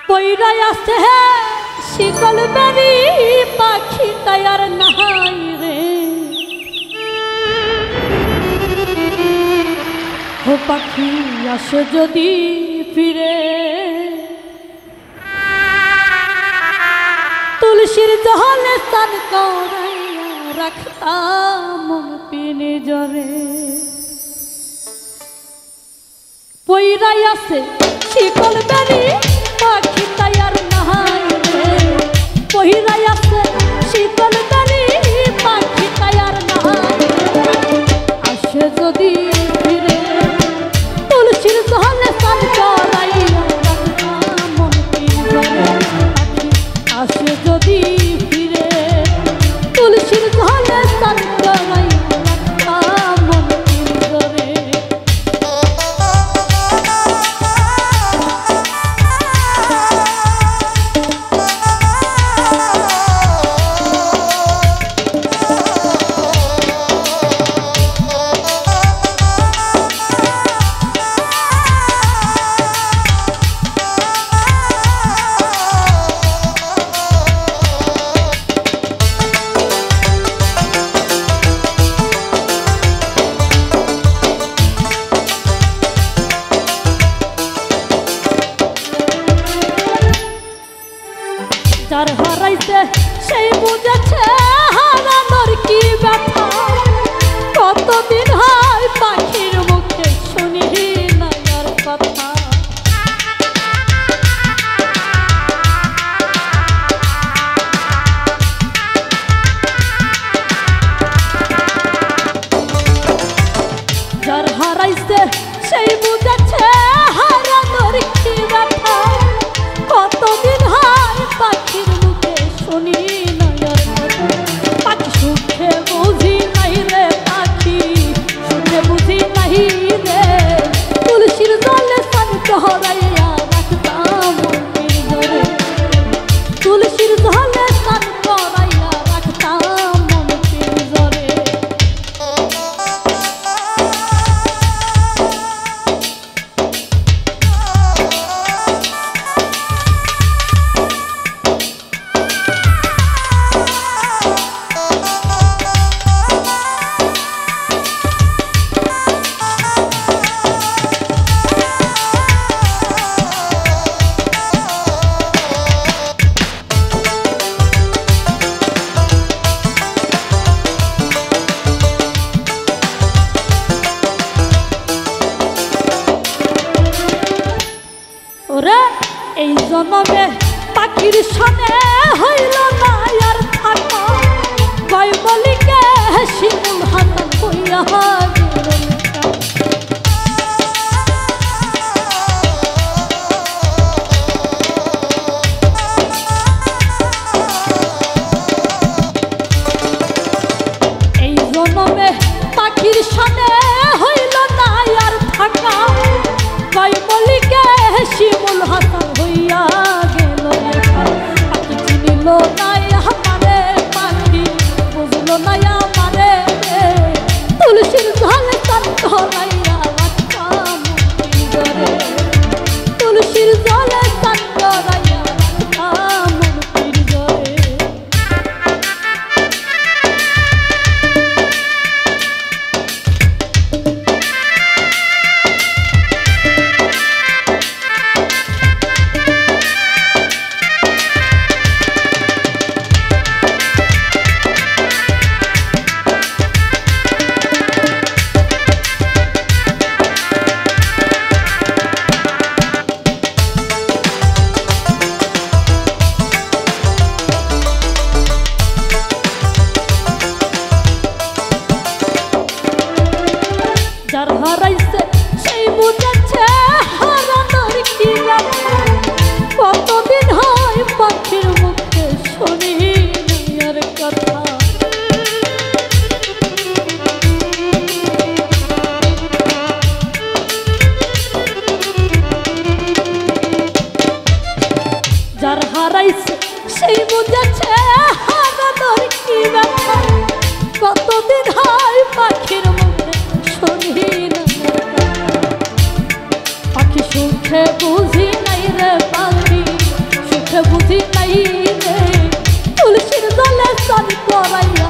পইরাই আছে শিকল বেরি পাখি তায়ার নাই রে ও পাখি আসে যদি ফিরে তুলসীর জলে স্নান করাইয়া রাখতাম মন পিনে জরে পইরাই আছে শিকল বেরি পাখি তায়ার নাই রে পইরাই আছে শিকল বেরি পাখি তায়ার নাই আসে যদি ফিরে তুলসীর জলে স্নান করাইয়া রাখতাম মন পিনে জরে আসে যদি ফিরে তুলসীর জলে স্নান করাইয়া রাখতাম মন পিনে জরে যার হারাইছে সেই বুঝেছে হারানোর কি ব্যথা কতদিন হয় পাখির মুখে শুনি না আর কথা যার হারাইছে সেই বুঝেছে হারানোর কি ব্যথা কতদিন হয় পাখির মুখে শুনি নয়র পাখি সুখে বুঝি নাই রে পাখি সুখে বুঝি নাই রে তুলসীর জলে স্নান করাইয়া রাখতাম মনের জরে তুলসীর জলে স্নান করাইয়া রাখতাম মনের জরে ওরে এই জন্মে পাখির সনে হইল না আর থাকা কয় বলিকে শিমুল হাসান হইয়া এই জন্মে পাখির সনে হইল না আর থাকা কয় বলিকে শিমুল হাসান হইয়া গেল পাখি চিনিল নাই আমারে পাখি বুঝলো নাই আমারে তুলসীর জলে স্নান করাইয়া রাখতাম মনের জরে তুলসীর জলে স্নান করাইয়া রাখতাম মনের জরে বুঝেছে হারানোর কি ব্যথা, কতদিন হয় পাখির মুখে শুনি না। পাখি সুখে বুঝি নাই রে পাখি, সুখে বুঝি নাই রে, তুলসীর জলে স্নান করাইয়া